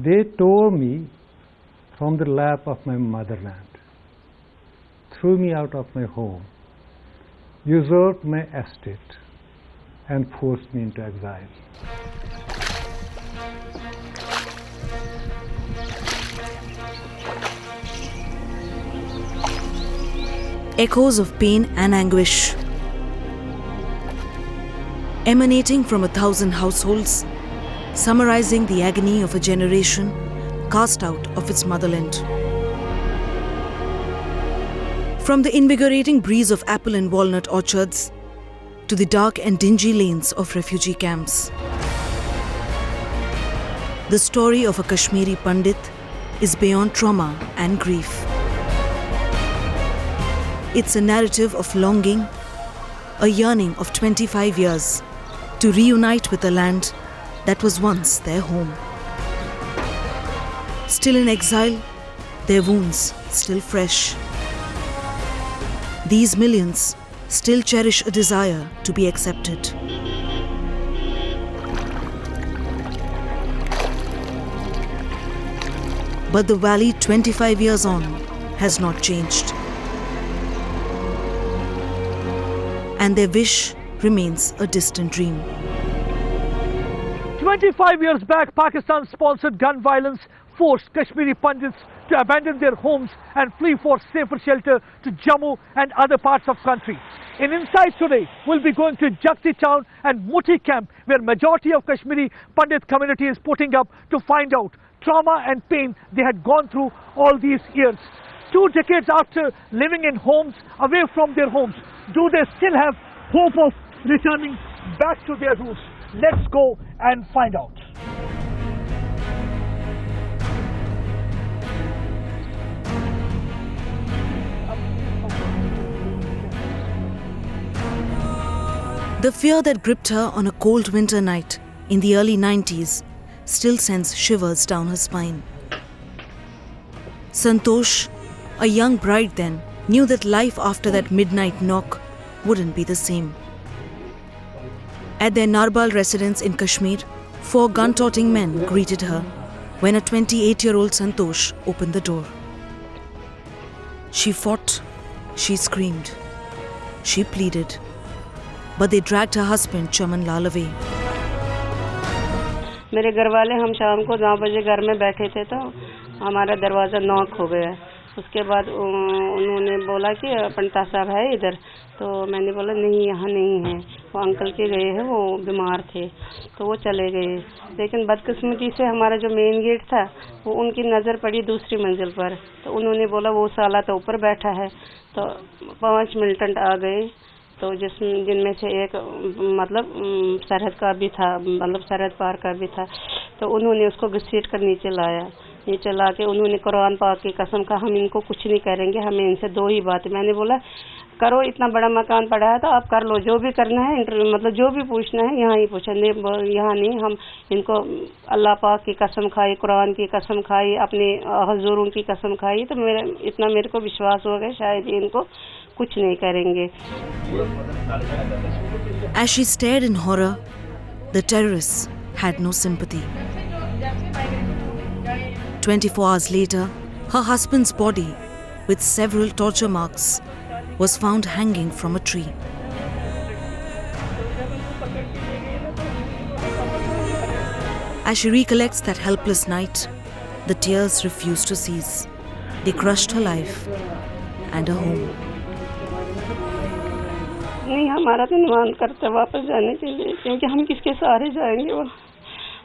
They tore me from the lap of my motherland, threw me out of my home, usurped my estate, and forced me into exile. Echoes of pain and anguish emanating from 1,000 households, summarizing the agony of a generation cast out of its motherland. From the invigorating breeze of apple and walnut orchards to the dark and dingy lanes of refugee camps, the story of a Kashmiri Pandit is beyond trauma and grief. It's a narrative of longing, a yearning of 25 years to reunite with a land that was once their home. Still in exile, their wounds still fresh. These millions still cherish a desire to be accepted. But the valley 25 years on has not changed. And their wish remains a distant dream. 25 years back, Pakistan-sponsored gun violence forced Kashmiri Pandits to abandon their homes and flee for safer shelter to Jammu and other parts of country. In Inside Today, we'll be going to Jagti town and Muthi camp, where majority of Kashmiri Pandit community is putting up to find out trauma and pain they had gone through all these years. 2 decades after living in homes away from their homes, do they still have hope of returning back to their roots? Let's go and find out. The fear that gripped her on a cold winter night in the early 90s still sends shivers down her spine. Santosh, a young bride then, knew that life after that midnight knock wouldn't be the same. At their Narbal residence in Kashmir, 4 gun-toting men greeted her when a 28-year-old Santosh opened the door. She fought, she screamed, she pleaded, but they dragged her husband Chaman Lal away. मेरे घर वाले हम शाम को 9 बजे घर में बैठे थे तो हमारा दरवाज़ा नॉक हो गया। उसके बाद उन्होंने बोला कि पंडित साहब है इधर, तो मैंने बोला नहीं यहाँ नहीं है, वो अंकल के गए हैं, वो बीमार थे तो वो चले गए। लेकिन बदकिस्मती से हमारा जो मेन गेट था वो उनकी नज़र पड़ी दूसरी मंजिल पर, तो उन्होंने बोला वो साला तो ऊपर बैठा है। तो 5 मिलिटेंट आ गए, तो जिनमें से एक मतलब सरहद का भी था, मतलब सरहद पार का भी था, तो उन्होंने उसको घसीट कर नीचे लाया। नीचे ला के उन्होंने कुरान पाक की कसम कहा हम इनको कुछ नहीं करेंगे, हमें इनसे 2 ही बात। मैंने बोला करो, इतना बड़ा मकान पड़ा है तो आप कर लो, जो भी करना है मतलब जो भी पूछना है यहाँ ही पूछा, यहाँ नहीं। हम इनको अल्लाह पाक की कसम खाई, कुरान की कसम खाई, अपने हजूरों की कसम खाई, तो मेरे को विश्वास हो गया शायद इनको कुछ नहीं करेंगे। As she stared in horror, the terrorists had no sympathy. 24 hours later, her husband's body, with several torture marks, was found hanging from a tree. As she recollects that helpless night, the tears refuse to cease. They crushed her life and her home. नहीं, हमारा तो निवान करते वापस जाने के लिए, क्योंकि हम किसके सहारे जाएंगे। वो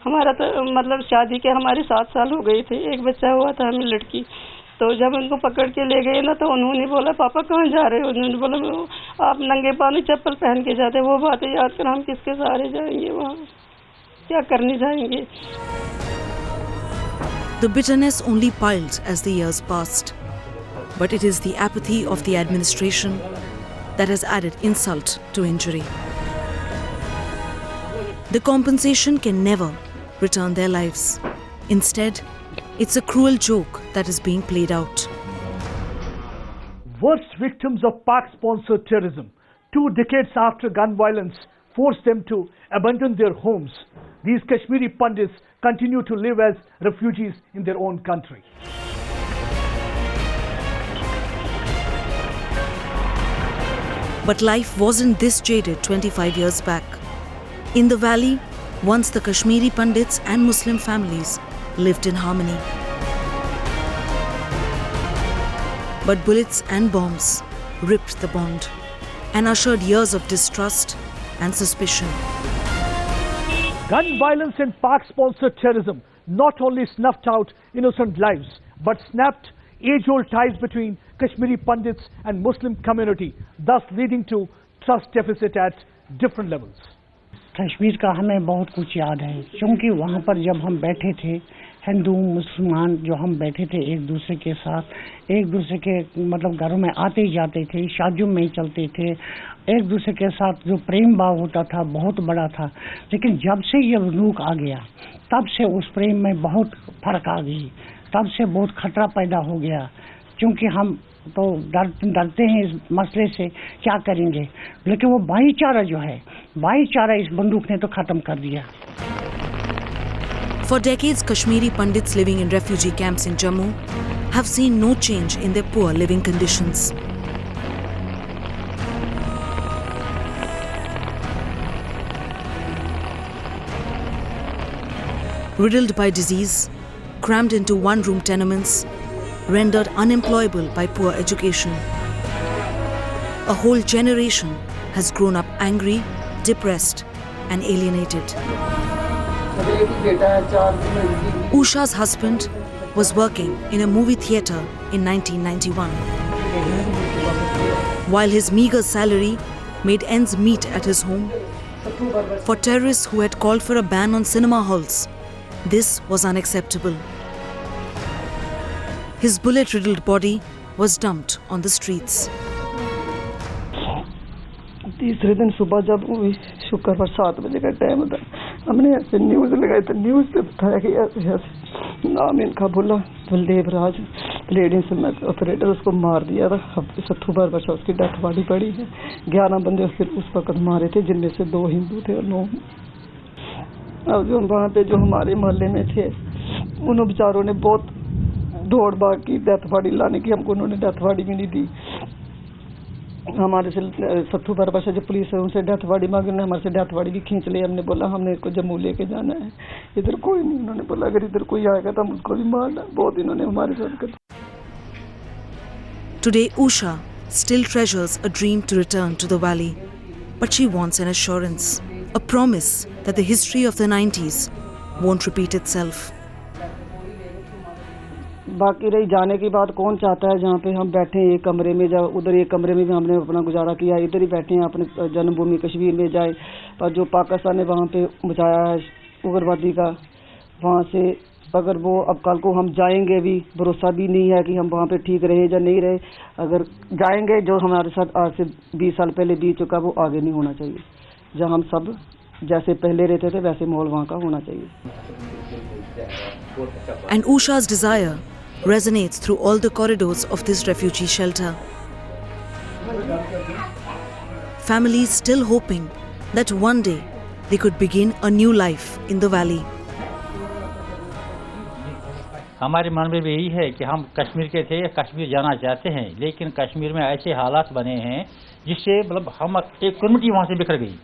हमारा तो मतलब शादी के हमारे 7 साल हो गए थे, एक बच्चा हुआ था हमें लड़की। तो जब उनको पकड़ के ले गए ना, तो उन्होंने बोला पापा कहाँ जा रहे हो? उन्होंने बोला आप नंगे पानी चप्पल पहन के जाते। वो बातें याद कर हम किसके सहारे जाएंगे, वहाँ क्या करने जाएंगे। The bitterness only piled as the years passed. But it is the apathy of the administration that has added insult to injury. The compensation can never return their lives. Instead, it's a cruel joke that is being played out. Worst victims of Pak-sponsored terrorism, 2 decades after gun violence forced them to abandon their homes, these Kashmiri Pandits continue to live as refugees in their own country. But life wasn't this jaded 25 years back. In the valley, once the Kashmiri Pandits and Muslim families lived in harmony. But bullets and bombs ripped the bond and ushered years of distrust and suspicion. Gun violence and Pak-sponsored terrorism not only snuffed out innocent lives, but snapped age-old ties between Kashmiri Pandits and Muslim community, thus leading to trust deficit at different levels. Kashmir का हमें बहुत कुछ याद है, क्योंकि वहाँ पर जब हम बैठे थे, हिंदू मुसलमान जो हम बैठे थे एक दूसरे के साथ, एक दूसरे के मतलब घरों में आते जाते थे, शादियों में चलते थे, एक दूसरे के साथ जो प्रेम भाव होता था बहुत बड़ा था। लेकिन जब से ये बंदूक आ गया, तब से उस प्रेम में बहुत फर्क आ गई, तब से बहुत खतरा पैदा हो गया, क्योंकि हम तो डरते हैं इस मसले से, क्या करेंगे। लेकिन वो भाईचारा जो है, भाईचारा इस बंदूक ने तो खत्म कर दिया। For decades, Kashmiri Pandits living in refugee camps in Jammu have seen no change in their poor living conditions. Riddled by disease, crammed into one-room tenements, rendered unemployable by poor education. A whole generation has grown up angry, depressed, and alienated. Usha's husband was working in a movie theatre in 1991. While his meager salary made ends meet at his home, for terrorists who had called for a ban on cinema halls, this was unacceptable. His bullet-riddled body was dumped on the streets. तीसरे दिन सुबह जब शुक्रवार 7 बजे का time था, हमने ऐसे न्यूज़ लगाई तो न्यूज़ पे बताया कि ऐसे ऐसे नाम इनका बोला बलदेव राज, लेडीज में ऑपरेटर, उसको मार दिया था। अब 70 वर्ष उसकी डेथ बॉडी पड़ी है। 11 बंदे फिर उस वक्त मारे थे, जिनमें से 2 हिंदू थे और 9। अब जो वहाँ पे जो हमारे मोहल्ले में थे, उन बेचारों ने बहुत दौड़ भाग की डेथ बॉडी लाने की, हमको उन्होंने डेथ बॉडी भी नहीं दी। हमारे से 70 वर्ष जो पुलिस है उनसे डेथ बॉडी मांगी, उन्होंने हमारे से डेथ बॉडी भी खींच ली। हमने बोला हमने इसको जम्मू लेके जाना है, इधर कोई नहीं। उन्होंने बोला अगर इधर कोई आएगा तो हम उसको भी मारना। बहुत इन्होंने हमारे साथ कर। Today, Usha still treasures a dream to return to the valley, but she wants an assurance, a promise that the history of the 90s won't repeat itself. बाकी रही जाने की बात, कौन चाहता है जहाँ पे हम बैठे हैं एक कमरे में, जब उधर एक कमरे में भी हमने अपना गुजारा किया, इधर ही बैठे हैं अपने जन्मभूमि कश्मीर में जाए। पर जो पाकिस्तान ने वहाँ पे बचाया है उग्रवादी का, वहाँ से अगर वो अब कल को हम जाएंगे भी, भरोसा भी नहीं है कि हम वहाँ पे ठीक रहे या नहीं रहे। अगर जाएंगे, जो हमारे साथ आज से 20 साल पहले बीत चुका, वो आगे नहीं होना चाहिए। जहाँ हम सब जैसे पहले रहते थे वैसे माहौल वहाँ का होना चाहिए। And Usha's desire resonates through all the corridors of this refugee shelter. Families still hoping that one day they could begin a new life in the valley. हमारे मन में भी यही है कि हम कश्मीर के थे, कश्मीर जाना चाहते हैं, लेकिन कश्मीर में ऐसे हालात बने हैं जिससे मतलब हम एक कम्युनिटी वहाँ से बिखर गई।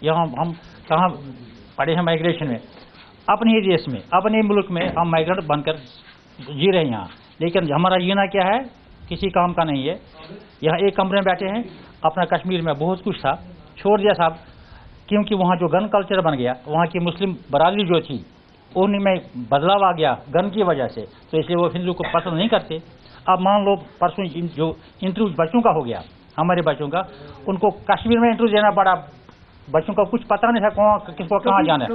यहाँ हम कहाँ पड़े हैं माइग्रेशन में, अपने ही देश में, अपने मुल्क में हम माइग्रेंट बनकर जी रहे हैं यहाँ। लेकिन हमारा जीना क्या है, किसी काम का नहीं है। यहाँ एक कमरे में बैठे हैं, अपना कश्मीर में बहुत कुछ था छोड़ दिया साहब, क्योंकि वहाँ जो गन कल्चर बन गया, वहाँ की मुस्लिम बरादरी जो थी उनमें बदलाव आ गया गन की वजह से, तो इसलिए वो हिंदू को पसंद नहीं करते। अब मान लो परसों जो इंटरव्यू बच्चों का हो गया, हमारे बच्चों का, उनको कश्मीर में इंटरव्यू देना पड़ा। बच्चों का कुछ पता नहीं था किसको कहाँ जाना है।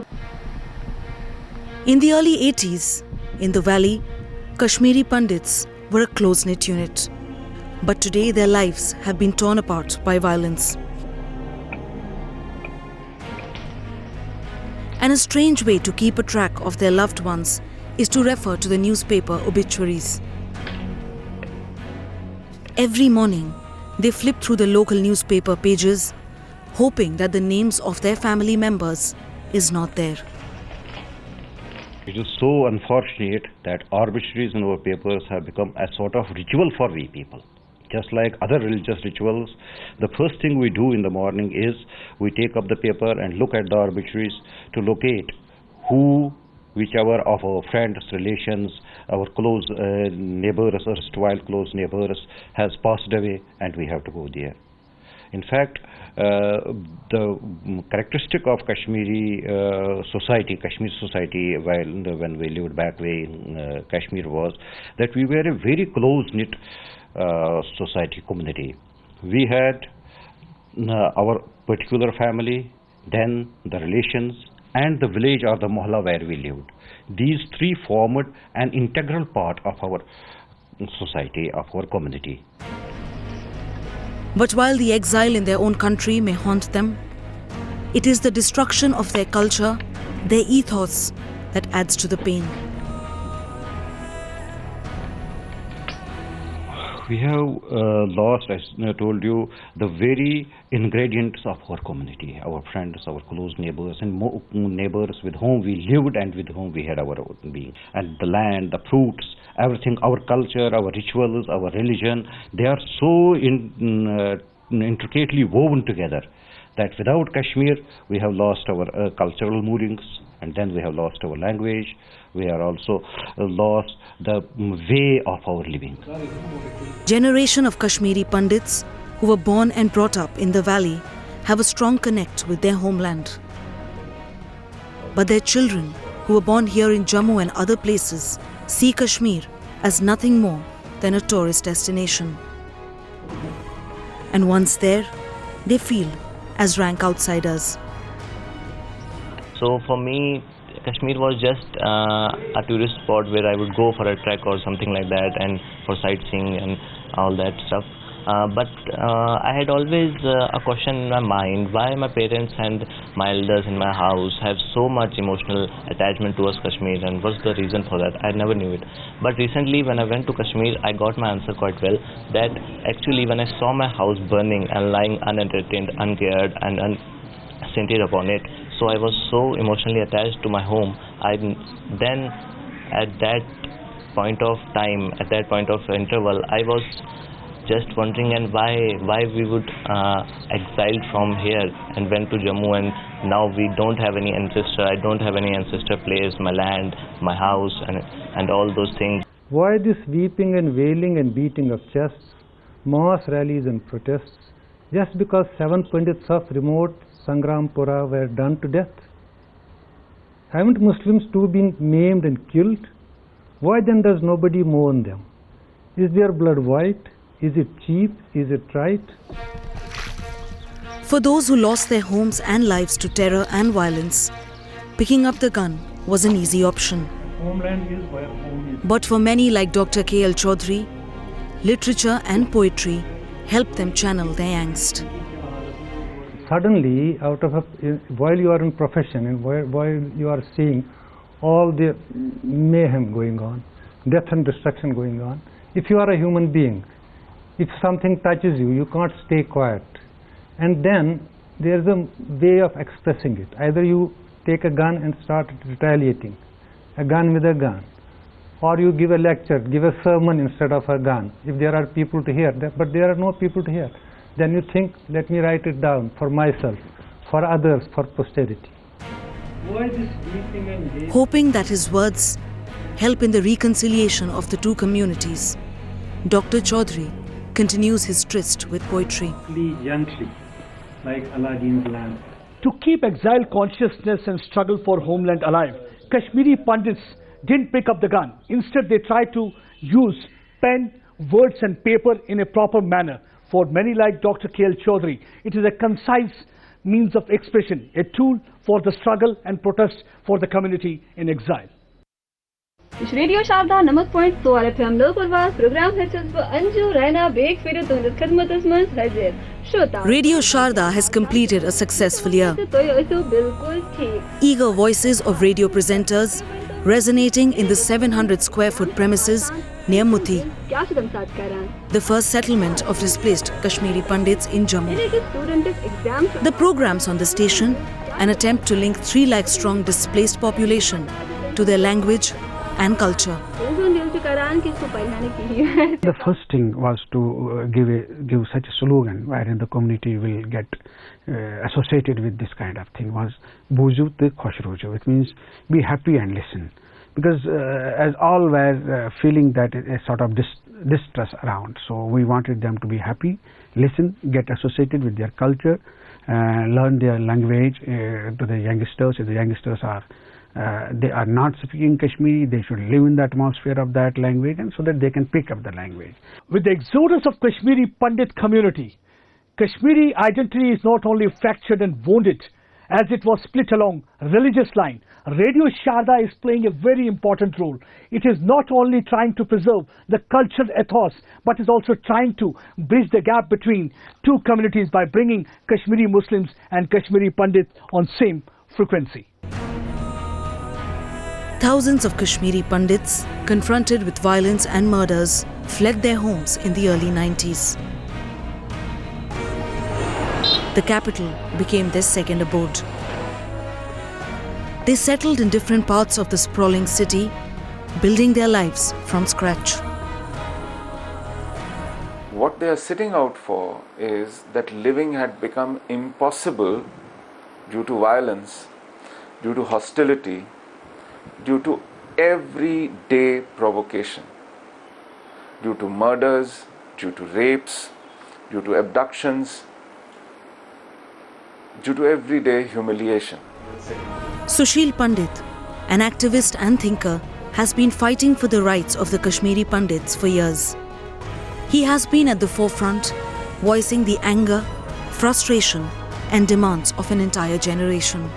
In the early 80s, in the valley, Kashmiri Pandits were a close-knit unit. But today their lives have been torn apart by violence. And a strange way to keep a track of their loved ones is to refer to the newspaper obituaries. Every morning, they flip through the local newspaper pages, hoping that the names of their family members is not there. It is so unfortunate that obituaries in our papers have become a sort of ritual for we people. Just like other religious rituals, the first thing we do in the morning is we take up the paper and look at the obituaries to locate whichever of our friends, relations, our close neighbors, erstwhile close neighbors has passed away, and we have to go there. In fact, the characteristic of Kashmir society, when we lived back way in Kashmir, was that we were a very close-knit society community. We had our particular family, then the relations, and the village or the mohalla where we lived. These three formed an integral part of our society, of our community. But while the exile in their own country may haunt them, it is the destruction of their culture, their ethos, that adds to the pain. We have lost, as I told you, the very ingredients of our community, our friends, our close neighbors, and neighbors with whom we lived and with whom we had our own being. And the land, the fruits, everything, our culture, our rituals, our religion, they are so intricately woven together that without Kashmir, we have lost our cultural moorings, and then we have lost our language. We are also lost the way of our living. Generation of Kashmiri Pandits who were born and brought up in the valley have a strong connect with their homeland. But their children who were born here in Jammu and other places see Kashmir as nothing more than a tourist destination. And once there, they feel as rank outsiders. So for me, Kashmir was just a tourist spot where I would go for a trek or something like that, and for sightseeing and all that stuff. But I had always a question in my mind, why my parents and my elders in my house have so much emotional attachment towards Kashmir, and what's the reason for that? I never knew it. But recently when I went to Kashmir, I got my answer quite well, that actually when I saw my house burning and lying unentertained, uncared and unscented upon it, so I was so emotionally attached to my home. Then at that point of time, at that point of interval, I was just wondering and why we would exile from here and went to Jammu, and now we don't have any ancestor. I don't have any ancestor place, my land, my house, and all those things. Why this weeping and wailing and beating of chests, mass rallies and protests, just because 7 Pandits of remote Sangrampura were done to death? Haven't Muslims too been maimed and killed? Why then does nobody mourn them? Is their blood white? Is it cheap? Is it right? For those who lost their homes and lives to terror and violence, picking up the gun was an easy option. Homeland is where home is. But for many like Dr. K.L. Chaudhary, literature and poetry helped them channel their angst. Suddenly, while you are in profession and while you are seeing all the mayhem going on, death and destruction going on, if you are a human being, if something touches you, you can't stay quiet. And then there's a way of expressing it. Either you take a gun and start retaliating, a gun with a gun, or you give a lecture, give a sermon instead of a gun, if there are people to hear. But there are no people to hear. Then you think, let me write it down for myself, for others, for posterity. Why this weeping and wailing? Hoping that his words help in the reconciliation of the two communities, Dr. Chaudhary continues his tryst with poetry. Gently, like Aladdin's lamp. To keep exile consciousness and struggle for homeland alive, Kashmiri Pandits didn't pick up the gun. Instead, they tried to use pen, words and paper in a proper manner. For many like Dr. K.L. Chaudhary, it is a concise means of expression, a tool for the struggle and protest for the community in exile. Radio Sharda 90.4 FM लोकवास programme है जज्ब Anju Raina bag फिर तुंद खदमत मंज हाजिर श्रोता Radio Sharda has completed a successful year. तो ये तो बिल्कुल ठीक Eager voices of radio presenters resonating in the 700 square foot premises near Muthi, क्या शुदम साथ करान the first settlement of displaced Kashmiri Pandits in Jammu. Student exam The programs on the station an attempt to link 3 lakh strong displaced population to their language and culture. The first thing was to give such a slogan wherein the community will get associated with this kind of thing, was Buju te khosh rojo. It means be happy and listen, because as all were feeling that a sort of distress around, so we wanted them to be happy, listen, get associated with their culture, learn their language to the youngsters. If the youngsters are they are not speaking Kashmiri, they should live in the atmosphere of that language, and so that they can pick up the language. With the exodus of Kashmiri Pandit community, Kashmiri identity is not only fractured and wounded, as it was split along religious line. Radio Sharda is playing a very important role. It is not only trying to preserve the cultural ethos, but is also trying to bridge the gap between two communities by bringing Kashmiri Muslims and Kashmiri Pandits on same frequency. Thousands of Kashmiri Pandits, confronted with violence and murders, fled their homes in the early 90s. The capital became their second abode. They settled in different parts of the sprawling city, building their lives from scratch. What they are sitting out for is that living had become impossible due to violence, due to hostility, due to everyday provocation, due to murders, due to rapes, due to abductions, due to everyday humiliation. Sushil Pandit, an activist and thinker, has been fighting for the rights of the Kashmiri Pandits for years. He has been at the forefront, voicing the anger, frustration, and demands of an entire generation.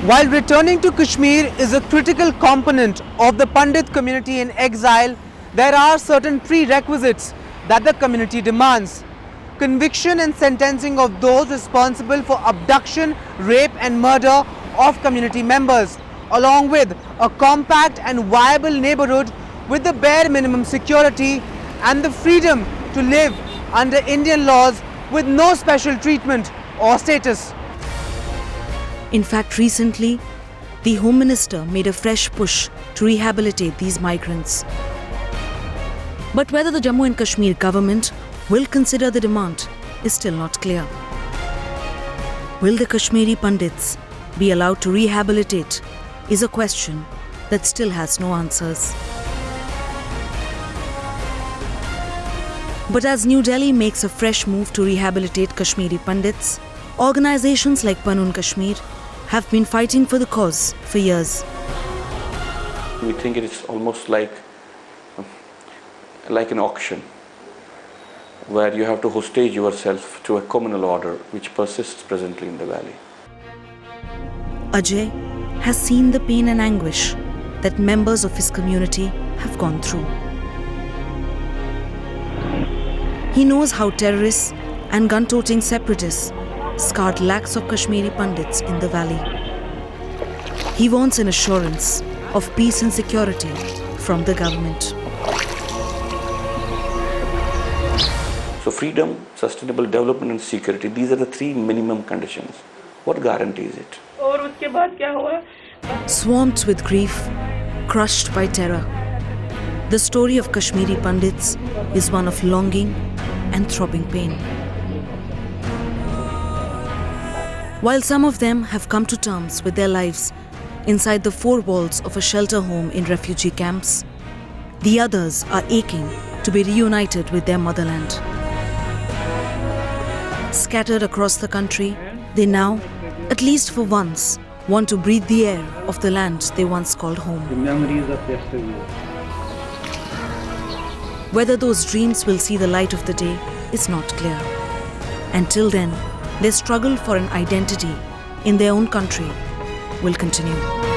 While returning to Kashmir is a critical component of the Pandit community in exile, there are certain prerequisites that the community demands. Conviction and sentencing of those responsible for abduction, rape and murder of community members, along with a compact and viable neighborhood with the bare minimum security and the freedom to live under Indian laws with no special treatment or status. In fact, recently, the Home Minister made a fresh push to rehabilitate these migrants. But whether the Jammu and Kashmir government will consider the demand is still not clear. Will the Kashmiri Pandits be allowed to rehabilitate is a question that still has no answers. But as New Delhi makes a fresh move to rehabilitate Kashmiri Pandits, organizations like Panun Kashmir have been fighting for the cause for years. We think it is almost like an auction, where you have to hostage yourself to a communal order which persists presently in the valley. Ajay has seen the pain and anguish that members of his community have gone through. He knows how terrorists and gun-toting separatists scarred lakhs of Kashmiri Pandits in the valley. He wants an assurance of peace and security from the government. So freedom, sustainable development and security, these are the three minimum conditions. What guarantees it? Swamped with grief, crushed by terror, the story of Kashmiri Pandits is one of longing and throbbing pain. While some of them have come to terms with their lives inside the four walls of a shelter home in refugee camps, the others are aching to be reunited with their motherland. Scattered across the country, they now, at least for once, want to breathe the air of the land they once called home. The memories of yesterday. Whether those dreams will see the light of the day is not clear. Until then, their struggle for an identity in their own country will continue.